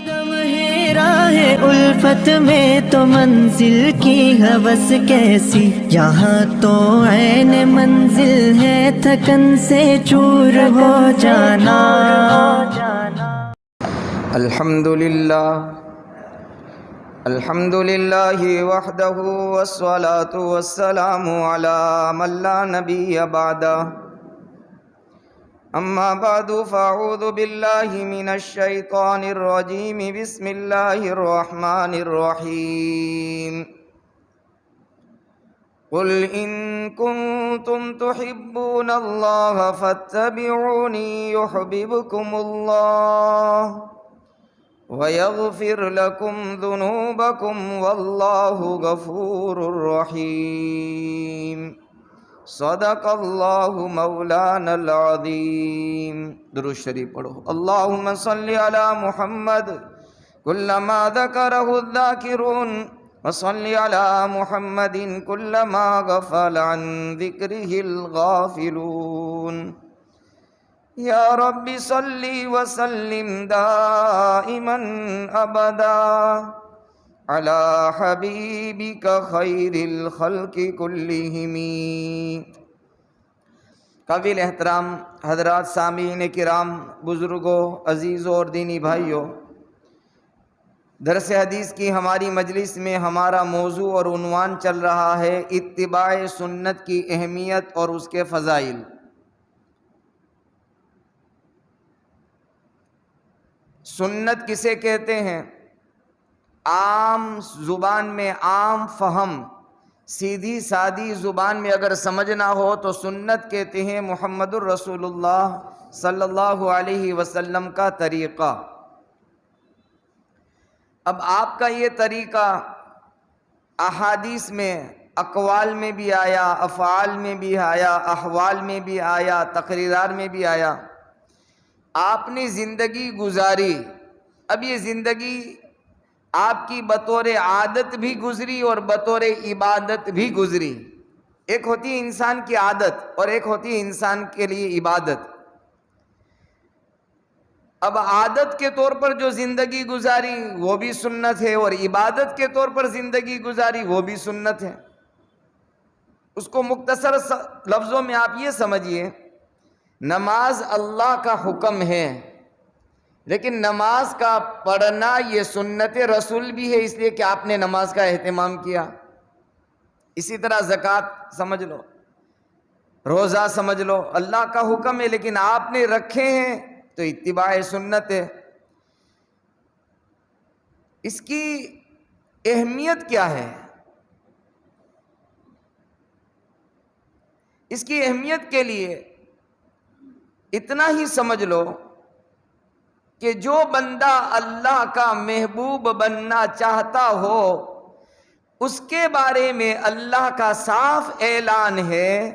قدم ہے راہ الفت میں تو منزل کی ہوس کیسی، یہاں تو عین منزل ہے تھکن سے چور ہو جانا۔ الحمد للہ وحدہ والصلاة والسلام علی من لا نبی بعدہ، اما بعد فاعوذ باللہ من الشیطان الرجیم، بسم اللہ الرحمن الرحیم۔ قل ان کنتم تحبون اللہ فاتبعونی یحببکم اللہ وَيَغْفِرْ لَكُمْ ذُنُوبَكُمْ وَاللَّهُ غَفُورٌ رَحِيمٌ۔ صدق اللہ مولانا العظیم۔ درود شریف پڑھو۔ اللہم صلی علی محمد کلما ذکرہ الذاکرون، وصلی علی محمد کلما غفل عن ذکرہ الغافلون۔ یا رب صلی وسلم دائما ابدا علی حبیبک خیر الخلق کلہم۔ قابل احترام حضرات، سامعین کرام، بزرگوں، عزیزوں اور دینی بھائیوں، درس حدیث کی ہماری مجلس میں ہمارا موضوع اور عنوان چل رہا ہے اتباع سنت کی اہمیت اور اس کے فضائل۔ سنت کسے کہتے ہیں؟ عام زبان میں، عام فہم، سیدھی سادی زبان میں اگر سمجھنا ہو تو سنت کہتے ہیں محمد الرسول اللہ صلی اللہ علیہ وسلم کا طریقہ۔ اب آپ کا یہ طریقہ احادیث میں، اقوال میں بھی آیا، افعال میں بھی آیا، احوال میں بھی آیا، تقریرات میں بھی آیا۔ آپ نے زندگی گزاری، اب یہ زندگی آپ کی بطور عادت بھی گزری اور بطور عبادت بھی گزری۔ ایک ہوتی ہے انسان کی عادت اور ایک ہوتی ہے انسان کے لیے عبادت۔ اب عادت کے طور پر جو زندگی گزاری وہ بھی سنت ہے، اور عبادت کے طور پر زندگی گزاری وہ بھی سنت ہے۔ اس کو مختصر لفظوں میں آپ یہ سمجھیے، نماز اللہ کا حکم ہے، لیکن نماز کا پڑھنا یہ سنت رسول بھی ہے، اس لیے کہ آپ نے نماز کا اہتمام کیا۔ اسی طرح زکوٰۃ سمجھ لو، روزہ سمجھ لو، اللہ کا حکم ہے لیکن آپ نے رکھے ہیں تو اتباع سنت ہے۔ اس کی اہمیت کیا ہے؟ اس کی اہمیت کے لیے اتنا ہی سمجھ لو کہ جو بندہ اللہ کا محبوب بننا چاہتا ہو، اس کے بارے میں اللہ کا صاف اعلان ہے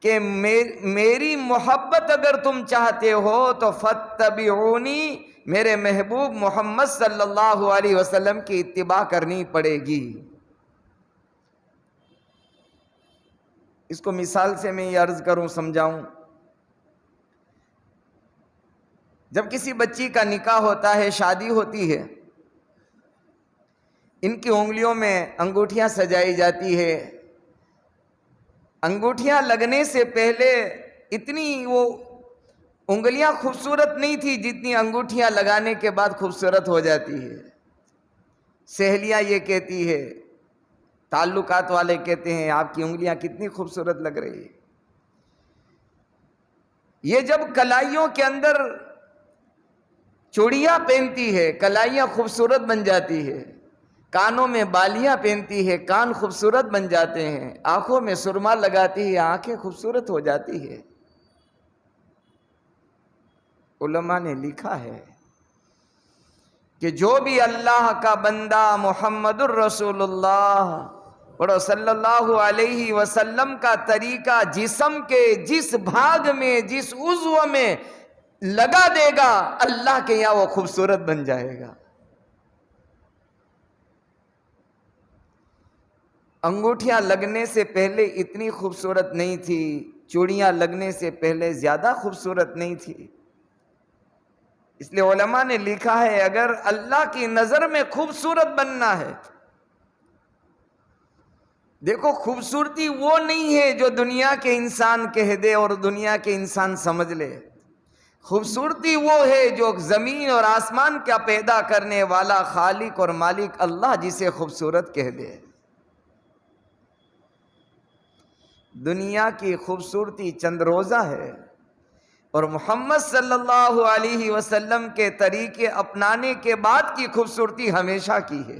کہ میری محبت اگر تم چاہتے ہو تو فاتبعونی، میرے محبوب محمد صلی اللہ علیہ وسلم کی اتباع کرنی پڑے گی۔ اس کو مثال سے میں یہ عرض کروں، سمجھاؤں۔ جب کسی بچی کا نکاح ہوتا ہے، شادی ہوتی ہے، ان کی انگلیوں میں انگوٹھیاں سجائی جاتی ہے۔ انگوٹھیاں لگنے سے پہلے اتنی وہ انگلیاں خوبصورت نہیں تھی جتنی انگوٹھیاں لگانے کے بعد خوبصورت ہو جاتی ہے۔ سہیلیاں یہ کہتی ہے، تعلقات والے کہتے ہیں آپ کی انگلیاں کتنی خوبصورت لگ رہی ہے۔ یہ جب کلائیوں کے اندر چوڑیاں پہنتی ہے، کلائیاں خوبصورت بن جاتی ہے، کانوں میں بالیاں پہنتی ہے، کان خوبصورت بن جاتے ہیں، آنکھوں میں سرما لگاتی ہے، آنکھیں خوبصورت ہو جاتی ہے۔ علماء نے لکھا ہے کہ جو بھی اللہ کا بندہ محمد الرسول اللہ پڑھو صلی اللہ علیہ وسلم کا طریقہ جسم کے جس بھاگ میں، جس عضو میں لگا دے گا، اللہ کے یہاں وہ خوبصورت بن جائے گا۔ انگوٹھیاں لگنے سے پہلے اتنی خوبصورت نہیں تھی، چوڑیاں لگنے سے پہلے زیادہ خوبصورت نہیں تھی۔ اس لیے علماء نے لکھا ہے اگر اللہ کی نظر میں خوبصورت بننا ہے، دیکھو خوبصورتی وہ نہیں ہے جو دنیا کے انسان کہہ دے اور دنیا کے انسان سمجھ لے، خوبصورتی وہ ہے جو زمین اور آسمان کا پیدا کرنے والا خالق اور مالک اللہ جسے خوبصورت کہہ دے۔ دنیا کی خوبصورتی چند روزہ ہے، اور محمد صلی اللہ علیہ وسلم کے طریقے اپنانے کے بعد کی خوبصورتی ہمیشہ کی ہے۔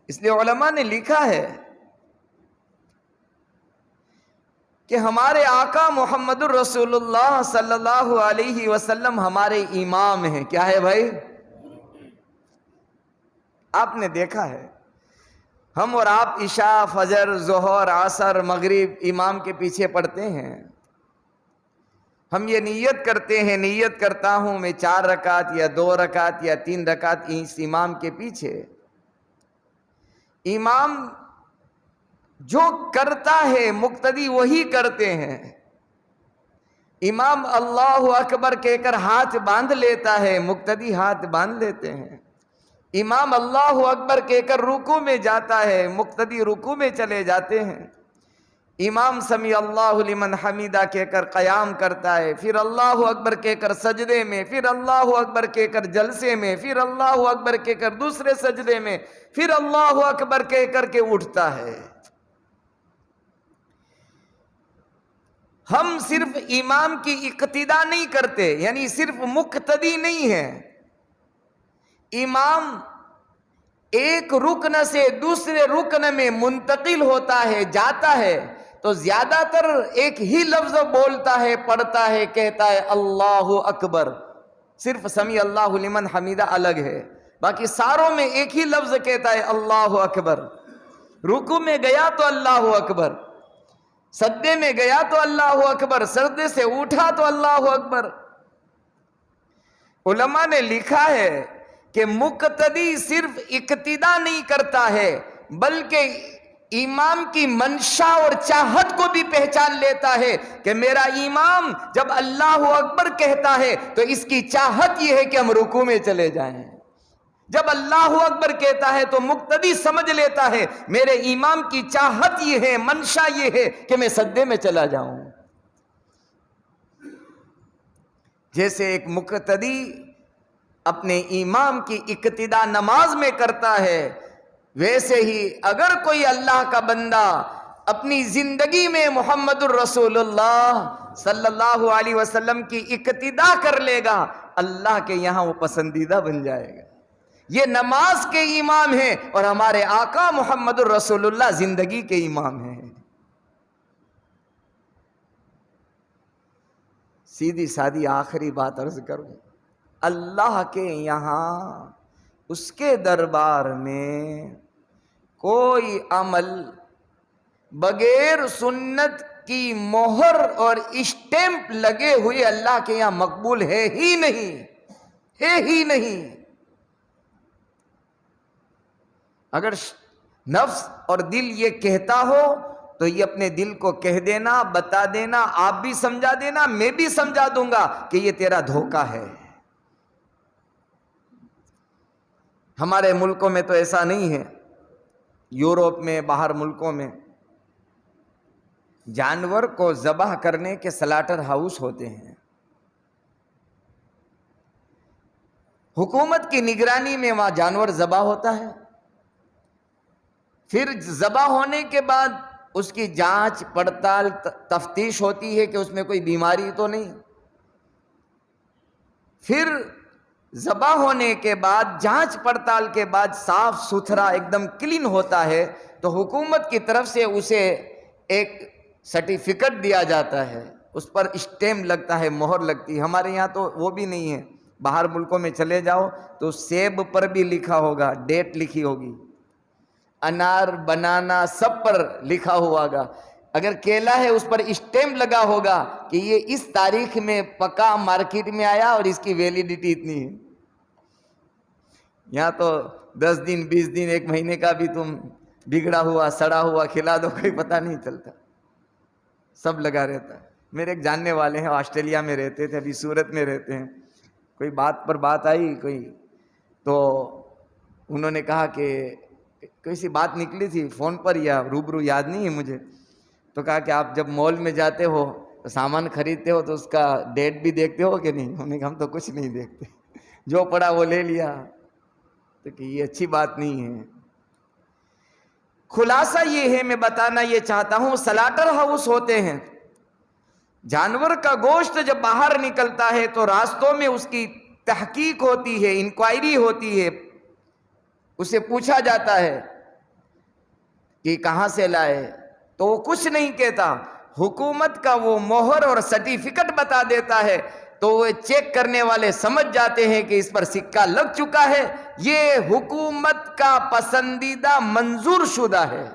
اس لیے علماء نے لکھا ہے کہ ہمارے آقا محمد الرسول اللہ صلی اللہ علیہ وسلم ہمارے امام ہیں۔ کیا ہے بھائی؟ آپ نے دیکھا ہے ہم اور آپ عشاء، فجر، ظہر، عصر، مغرب امام کے پیچھے پڑھتے ہیں، ہم یہ نیت کرتے ہیں، نیت کرتا ہوں میں 4 رکعت یا 2 رکعت یا 3 رکعت اس امام کے پیچھے۔ امام جو کرتا ہے مقتدی وہی کرتے ہیں۔ امام اللہ اکبر کہہ کر ہاتھ باندھ لیتا ہے، مقتدی ہاتھ باندھ لیتے ہیں۔ امام اللہ اکبر کہہ کر رکوع میں جاتا ہے، مقتدی رکوع میں چلے جاتے ہیں۔ امام سمیع اللہ لمن حمیدہ کہہ کر قیام کرتا ہے، پھر اللہ اکبر کہہ کر سجدے میں، پھر اللہ اکبر کہہ کر جلسے میں، پھر اللہ اکبر کہہ کر دوسرے سجدے میں، پھر اللہ اکبر کہہ کر کے اٹھتا ہے۔ ہم صرف امام کی اقتداء نہیں کرتے، یعنی صرف مقتدی نہیں ہے، امام ایک رکن سے دوسرے رکن میں منتقل ہوتا ہے، جاتا ہے تو زیادہ تر ایک ہی لفظ بولتا ہے، پڑھتا ہے، کہتا ہے اللہ اکبر، صرف سمیع اللہ لمن حمیدہ الگ ہے، باقی ساروں میں ایک ہی لفظ کہتا ہے اللہ اکبر۔ رکوع میں گیا تو اللہ اکبر، سجدے میں گیا تو اللہ اکبر، سجدے سے اٹھا تو اللہ اکبر۔ علماء نے لکھا ہے کہ مقتدی صرف اقتداء نہیں کرتا ہے بلکہ امام کی منشا اور چاہت کو بھی پہچان لیتا ہے کہ میرا امام جب اللہ اکبر کہتا ہے تو اس کی چاہت یہ ہے کہ ہم رکوع میں چلے جائیں، جب اللہ اکبر کہتا ہے تو مقتدی سمجھ لیتا ہے میرے امام کی چاہت یہ ہے، منشا یہ ہے کہ میں سجدے میں چلا جاؤں۔ جیسے ایک مقتدی اپنے امام کی اقتداء نماز میں کرتا ہے، ویسے ہی اگر کوئی اللہ کا بندہ اپنی زندگی میں محمد الرسول اللہ صلی اللہ علیہ وسلم کی اقتداء کر لے گا، اللہ کے یہاں وہ پسندیدہ بن جائے گا۔ یہ نماز کے امام ہیں اور ہمارے آقا محمد الرسول اللہ زندگی کے امام ہیں۔ سیدھی سادی آخری بات عرض کروں، اللہ کے یہاں اس کے دربار میں کوئی عمل بغیر سنت کی مہر اور اسٹیمپ لگے ہوئے اللہ کے یہاں مقبول ہے ہی نہیں، ہے ہی نہیں۔ اگر نفس اور دل یہ کہتا ہو تو یہ اپنے دل کو کہہ دینا، بتا دینا، آپ بھی سمجھا دینا، میں بھی سمجھا دوں گا کہ یہ تیرا دھوکہ ہے۔ ہمارے ملکوں میں تو ایسا نہیں ہے، یورپ میں، باہر ملکوں میں جانور کو ذبح کرنے کے سلاٹر ہاؤس ہوتے ہیں، حکومت کی نگرانی میں وہاں جانور ذبح ہوتا ہے، پھر ذبح ہونے کے بعد اس کی جانچ پڑتال تفتیش ہوتی ہے کہ اس میں کوئی بیماری تو نہیں، پھر ذبح ہونے کے بعد جانچ پڑتال کے بعد صاف ستھرا ایک دم کلین ہوتا ہے تو حکومت کی طرف سے اسے ایک سرٹیفکیٹ دیا جاتا ہے، اس پر اسٹیمپ لگتا ہے، مہر لگتی ہے۔ ہمارے یہاں تو وہ بھی نہیں ہے، باہر ملکوں میں چلے جاؤ تو سیب پر بھی لکھا ہوگا، ڈیٹ لکھی ہوگی، انار، بنانا سب پر لکھا ہوا ہوگا، اگر کیلا ہے اس پر اسٹیمپ لگا ہوگا کہ یہ اس تاریخ میں پکا مارکیٹ میں آیا اور اس کی ویلیڈیٹی اتنی ہے۔ یہاں تو 10 دن 20 دن 1 مہینے کا بھی تم بگڑا ہوا سڑا ہوا کھلا دو، کوئی پتہ نہیں چلتا، سب لگا رہتا ہے۔ میرے ایک جاننے والے ہیں آسٹریلیا میں رہتے تھے, ابھی سورت میں رہتے ہیں. کوئی بات پر بات آئی کوئی, تو انہوں نے کہا کہ کوئی سی بات نکلی تھی فون پر یا روبرو یاد نہیں ہے مجھے, تو کہا کہ آپ جب مال میں جاتے ہو سامان خریدتے ہو تو اس کا ڈیٹ بھی دیکھتے ہو کہ نہیں؟ انہوں نے کہا ہم تو کچھ نہیں دیکھتے, جو پڑا وہ لے لیا. تو کہ یہ اچھی بات نہیں ہے. خلاصہ یہ ہے, میں بتانا یہ چاہتا ہوں, سلاٹر ہاؤس ہوتے ہیں, جانور کا گوشت جب باہر نکلتا ہے تو راستوں میں اس کی تحقیق ہوتی ہے, انکوائری ہوتی ہے, اسے پوچھا جاتا ہے کہ کہاں سے لائے, تو وہ کچھ نہیں کہتا, حکومت کا وہ مہر اور سرٹیفکیٹ بتا دیتا ہے, تو وہ چیک کرنے والے سمجھ جاتے ہیں کہ اس پر سکہ لگ چکا ہے, یہ حکومت کا پسندیدہ منظور شدہ ہے.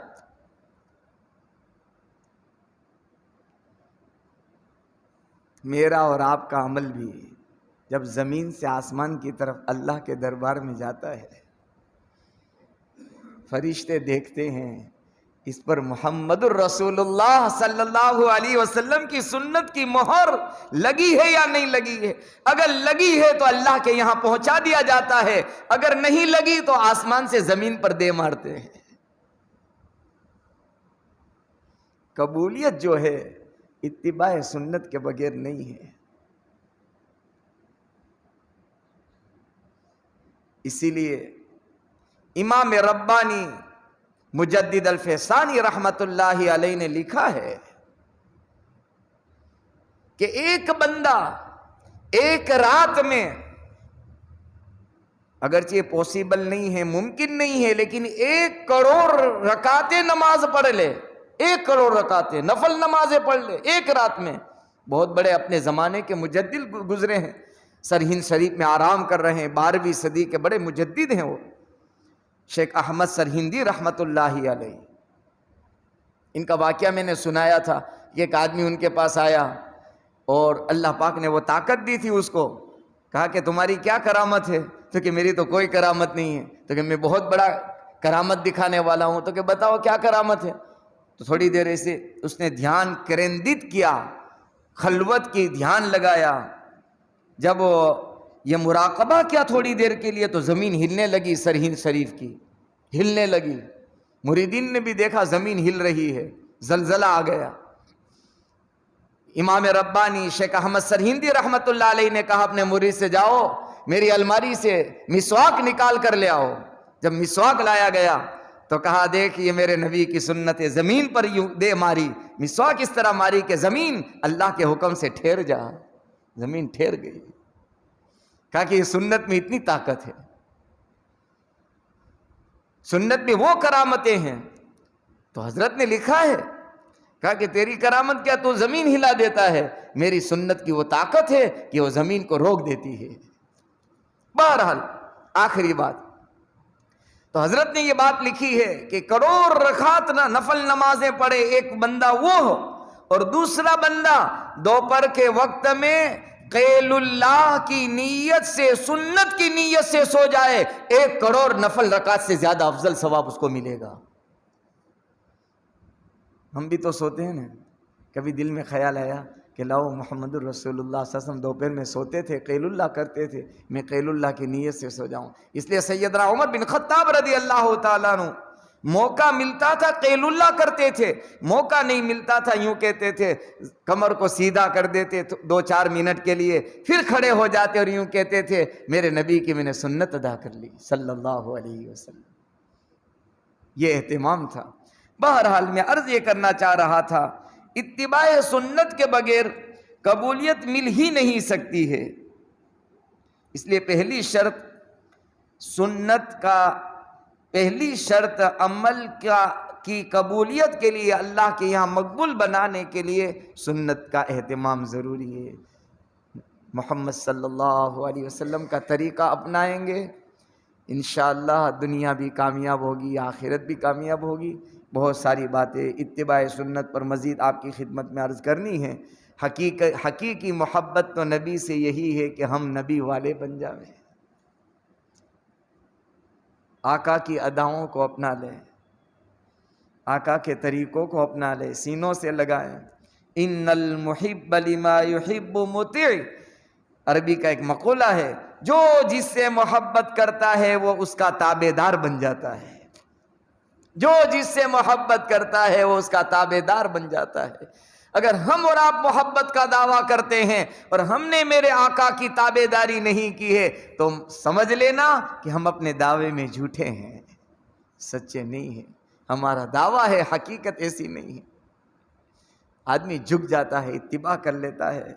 میرا اور آپ کا عمل بھی جب زمین سے آسمان کی طرف اللہ کے دربار میں جاتا ہے, فرشتے دیکھتے ہیں اس پر محمد الرسول اللہ صلی اللہ علیہ وسلم کی سنت کی مہر لگی ہے یا نہیں لگی ہے. اگر لگی ہے تو اللہ کے یہاں پہنچا دیا جاتا ہے, اگر نہیں لگی تو آسمان سے زمین پر دے مارتے ہیں. قبولیت جو ہے اتباع سنت کے بغیر نہیں ہے. اسی لیے امام ربانی مجدد الفیسانی رحمت اللہ علیہ نے لکھا ہے کہ ایک بندہ ایک رات میں, اگرچہ پاسبل نہیں ہے, ممکن نہیں ہے, لیکن 1 کروڑ رکعتیں نماز پڑھ لے, 1 کروڑ رکعتیں نفل نمازیں پڑھ لے ایک رات میں. بہت بڑے اپنے زمانے کے مجدد گزرے ہیں, سرہند شریف میں آرام کر رہے ہیں, 12ویں صدی کے بڑے مجدد ہیں وہ, شیخ احمد سرہندی رحمت اللہ علیہ. ان کا واقعہ میں نے سنایا تھا کہ ایک آدمی ان کے پاس آیا اور اللہ پاک نے وہ طاقت دی تھی اس کو, کہا کہ تمہاری کیا کرامت ہے؟ تو کہ میری تو کوئی کرامت نہیں ہے. تو کہ میں بہت بڑا کرامت دکھانے والا ہوں. تو کہ بتاؤ کیا کرامت ہے؟ تو تھوڑی دیر ایسے اس نے دھیان کیندرت کیا, خلوت کی دھیان لگایا. جب یہ مراقبہ کیا تھوڑی دیر کے لیے تو زمین ہلنے لگی, سرہند شریف کی ہلنے لگی. مریدین نے بھی دیکھا زمین ہل رہی ہے, زلزلہ آ گیا. امام ربانی شیخ احمد سرہندی رحمت اللہ علیہ نے کہا اپنے مرید سے, جاؤ میری الماری سے مسواک نکال کر لے آؤ. جب مسواک لایا گیا تو کہا دیکھ یہ میرے نبی کی سنت ہے, زمین پر یوں دے ماری, مسواک اس طرح ماری کہ زمین اللہ کے حکم سے ٹھہر جا. زمین ٹھہر گئی. کہا کہ یہ سنت میں اتنی طاقت ہے, سنت میں وہ کرامتیں ہیں. تو حضرت نے لکھا ہے, کہا کہ تیری کرامت کیا, تو زمین ہلا دیتا ہے, میری سنت کی وہ طاقت ہے کہ وہ زمین کو روک دیتی ہے. بہرحال آخری بات, تو حضرت نے یہ بات لکھی ہے کہ کروڑ رکعت نفل نمازیں پڑھے ایک بندہ وہ ہو, اور دوسرا بندہ دوپہر کے وقت میں قیل اللہ کی نیت سے, سنت کی نیت سے سو جائے, 1 کروڑ نفل رکعت سے زیادہ افضل ثواب اس کو ملے گا. ہم بھی تو سوتے ہیں نا, کبھی دل میں خیال آیا کہ لاؤ محمد الرسول اللہ صلی اللہ علیہ وسلم دوپہر میں سوتے تھے, قیل اللہ کرتے تھے, میں قیل اللہ کی نیت سے سو جاؤں. اس لیے سیدنا عمر بن خطاب رضی اللہ تعالیٰ عنہ موقع ملتا تھا قیل اللہ کرتے تھے, موقع نہیں ملتا تھا یوں کہتے تھے, کمر کو سیدھا کر دیتے 2-4 منٹ کے لیے, پھر کھڑے ہو جاتے اور یوں کہتے تھے میرے نبی کی میں نے سنت ادا کر لی صلی اللہ علیہ وسلم. یہ اہتمام تھا. بہرحال میں عرض یہ کرنا چاہ رہا تھا, اتباع سنت کے بغیر قبولیت مل ہی نہیں سکتی ہے. اس لیے پہلی شرط سنت کا, پہلی شرط عمل کی قبولیت کے لیے, اللہ کے یہاں مقبول بنانے کے لیے سنت کا اہتمام ضروری ہے. محمد صلی اللہ علیہ وسلم کا طریقہ اپنائیں گے انشاءاللہ دنیا بھی کامیاب ہوگی, آخرت بھی کامیاب ہوگی. بہت ساری باتیں اتباع سنت پر مزید آپ کی خدمت میں عرض کرنی ہے. حقیقی محبت تو نبی سے یہی ہے کہ ہم نبی والے بن جائیں, آقا کی اداؤں کو اپنا لیں, آقا کے طریقوں کو اپنا لیں, سینوں سے لگائیں. ان المحب لما یحب مطیع، عربی کا ایک مقولہ ہے، جو جس سے محبت کرتا ہے وہ اس کا تابع دار بن جاتا ہے، جو جس سے محبت کرتا ہے وہ اس کا تابع دار بن جاتا ہے۔ اگر ہم اور آپ محبت کا دعویٰ کرتے ہیں اور ہم نے میرے آقا کی تابع داری نہیں کی ہے تو سمجھ لینا کہ ہم اپنے دعوے میں جھوٹے ہیں، سچے نہیں ہیں۔ ہمارا دعویٰ ہے، حقیقت ایسی نہیں ہے۔ آدمی جھک جاتا ہے، اتباع کر لیتا ہے۔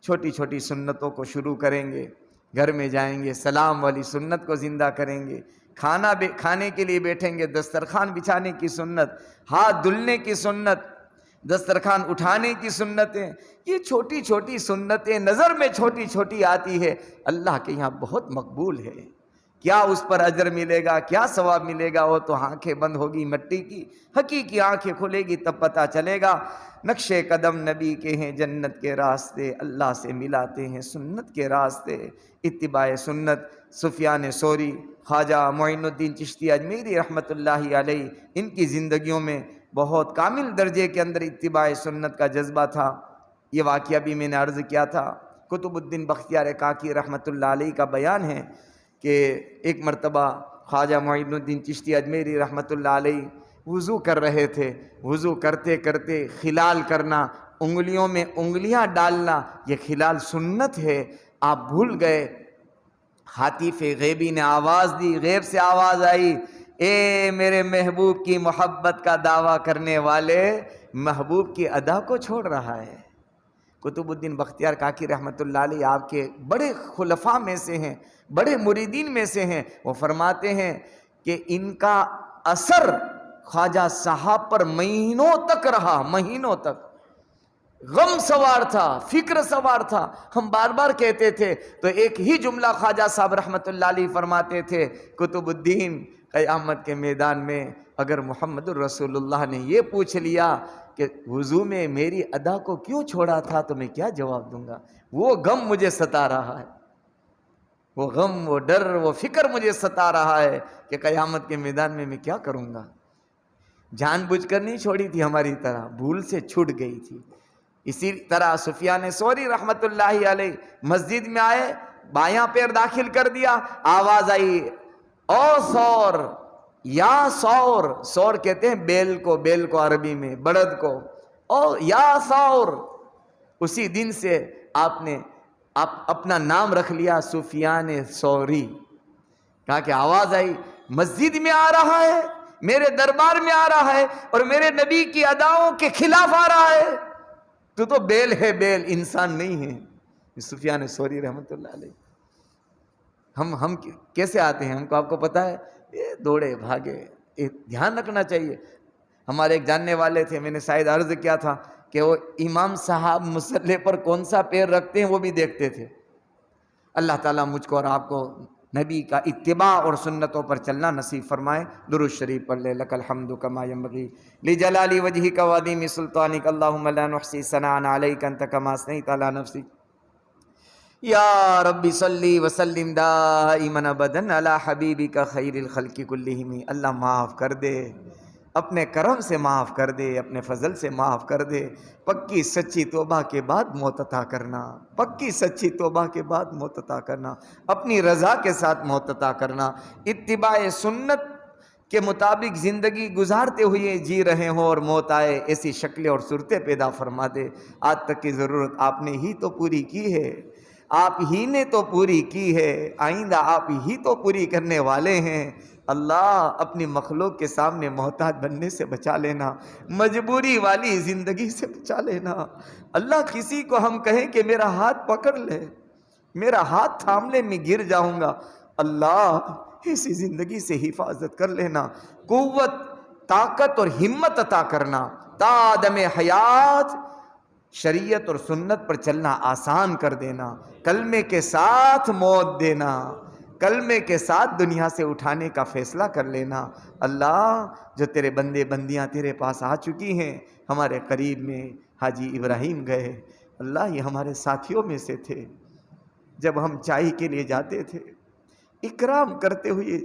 چھوٹی چھوٹی سنتوں کو شروع کریں گے، گھر میں جائیں گے، سلام والی سنت کو زندہ کریں گے، کھانے کے لیے بیٹھیں گے، دسترخوان بچھانے کی سنت، ہاتھ دھلنے کی سنت، دسترخوان اٹھانے کی سنتیں، یہ چھوٹی چھوٹی سنتیں نظر میں چھوٹی چھوٹی آتی ہے، اللہ کے یہاں بہت مقبول ہے۔ کیا اس پر اجر ملے گا، کیا ثواب ملے گا، وہ تو آنکھیں بند ہوگی مٹی کی، حقیقی آنکھیں کھلے گی تب پتہ چلے گا۔ نقش قدم نبی کے ہیں، جنت کے راستے اللہ سے ملاتے ہیں، سنت کے راستے، اتباع سنت۔ سفیان ثوری، خواجہ معین الدین چشتی اجمیری رحمۃ اللہ علیہ، ان کی زندگیوں میں بہت کامل درجے کے اندر اتباع سنت کا جذبہ تھا۔ یہ واقعہ بھی میں نے عرض کیا تھا، قطب الدین بختیار کاکی رحمۃ اللہ علیہ کا بیان ہے کہ ایک مرتبہ خواجہ معین الدین چشتی اجمیری رحمۃ اللہ علیہ وضو کر رہے تھے، وضو کرتے کرتے خلال کرنا، انگلیوں میں انگلیاں ڈالنا، یہ خلال سنت ہے، آپ بھول گئے۔ حاطف غیبی نے آواز دی، غیب سے آواز آئی، اے میرے محبوب کی محبت کا دعویٰ کرنے والے، محبوب کی ادا کو چھوڑ رہا ہے۔ قطب الدین بختیار کاکی رحمۃ اللہ علیہ آپ کے بڑے خلفاء میں سے ہیں، بڑے مریدین میں سے ہیں، وہ فرماتے ہیں کہ ان کا اثر خواجہ صاحب پر مہینوں تک رہا، مہینوں تک۔ غم سوار تھا، فکر سوار تھا، ہم بار بار کہتے تھے تو ایک ہی جملہ خواجہ صاحب رحمۃ اللہ علیہ فرماتے تھے، قطب الدین قیامت کے میدان میں اگر محمد الرسول اللہ نے یہ پوچھ لیا کہ وضو میں میری ادا کو کیوں چھوڑا تھا تو میں کیا جواب دوں گا؟ وہ غم مجھے ستا رہا ہے، وہ غم، وہ ڈر، وہ فکر مجھے ستا رہا ہے کہ قیامت کے میدان میں کیا کروں گا۔ جان بوجھ کر نہیں چھوڑی تھی، ہماری طرح بھول سے چھوٹ گئی تھی۔ اسی طرح سفیان ثوری رحمۃ اللہ علیہ مسجد میں آئے، بایاں پیر داخل کر دیا، آواز آئی، او سور، یا سور، سور کہتے ہیں بیل کو عربی میں، بڑد کو، او یا سور۔ اسی دن سے آپ نے اپنا نام رکھ لیا سفیان ثوری۔ کہا کہ آواز آئی، مسجد میں آ رہا ہے، میرے دربار میں آ رہا ہے اور میرے نبی کی اداؤں کے خلاف آ رہا ہے، تو بیل ہے، بیل، انسان نہیں ہے۔ سفیان ثوری رحمۃ اللہ علیہ۔ ہم کیسے آتے ہیں، ہم کو آپ کو پتہ ہے، یہ دوڑے بھاگے، دھیان رکھنا چاہیے۔ ہمارے ایک جاننے والے تھے، میں نے شاید عرض کیا تھا کہ وہ امام صاحب مصلی پر کون سا پیر رکھتے ہیں وہ بھی دیکھتے تھے۔ اللہ تعالیٰ مجھ کو اور آپ کو نبی کا اتباع اور سنتوں پر چلنا نصیب فرمائے۔ درود شریف پڑھ لے، لک الحمد کما ینبغی لجلال وجہک وعظیم سلطانک، اللہم لا نحصی ثناء علیک انت کما اثنیت علی نفسک، یا رب صلی وسلم دائما ابدا علی حبیبک خیر الخلق کلہم۔ اللہ معاف کر دے، اپنے کرم سے معاف کر دے، اپنے فضل سے معاف کر دے۔ پکی سچی توبہ کے بعد موت عطا کرنا، پکی سچی توبہ کے بعد موت عطا کرنا، اپنی رضا کے ساتھ موت عطا کرنا۔ اتباع سنت کے مطابق زندگی گزارتے ہوئے جی رہے ہوں اور موت آئے، ایسی شکلیں اور صورتیں پیدا فرما دے۔ آج تک کی ضرورت آپ نے ہی تو پوری کی ہے، آپ ہی نے تو پوری کی ہے، آئندہ آپ ہی تو پوری کرنے والے ہیں۔ اللہ اپنی مخلوق کے سامنے محتاج بننے سے بچا لینا، مجبوری والی زندگی سے بچا لینا۔ اللہ کسی کو ہم کہیں کہ میرا ہاتھ پکڑ لے، میرا ہاتھ تھام لے، میں گر جاؤں گا، اللہ ایسی زندگی سے حفاظت کر لینا، قوت، طاقت اور ہمت عطا کرنا، تا دم حیات شریعت اور سنت پر چلنا آسان کر دینا، کلمے کے ساتھ موت دینا، کلمے کے ساتھ دنیا سے اٹھانے کا فیصلہ کر لینا۔ اللہ جو تیرے بندے بندیاں تیرے پاس آ چکی ہیں، ہمارے قریب میں حاجی ابراہیم گئے، اللہ یہ ہمارے ساتھیوں میں سے تھے، جب ہم چائے کے لیے جاتے تھے اکرام کرتے ہوئے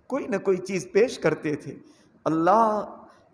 کوئی نہ کوئی چیز پیش کرتے تھے۔ اللہ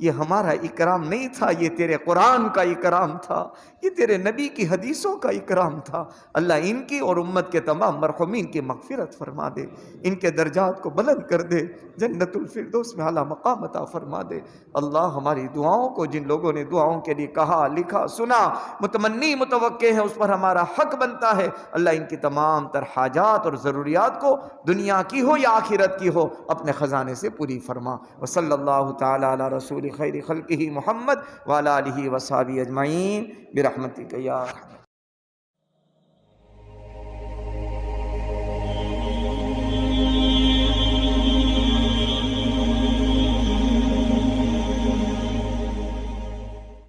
یہ ہمارا اکرام نہیں تھا، یہ تیرے قرآن کا اکرام تھا، یہ تیرے نبی کی حدیثوں کا اکرام تھا۔ اللہ ان کی اور امت کے تمام مرحومین کی مغفرت فرما دے، ان کے درجات کو بلند کر دے، جنت الفردوس میں اعلیٰ مقام عطا فرما دے۔ اللہ ہماری دعاؤں کو، جن لوگوں نے دعاؤں کے لیے کہا، لکھا، سنا، متمنی متوقع ہے، اس پر ہمارا حق بنتا ہے، اللہ ان کی تمام تر حاجات اور ضروریات کو، دنیا کی ہو یا آخرت کی ہو، اپنے خزانے سے پوری فرما۔ وصلی اللہ تعالی علی رسول خیر خلقہ محمد وعلی آلہ وصحبہ اجمعین برحمتک یا ارحم۔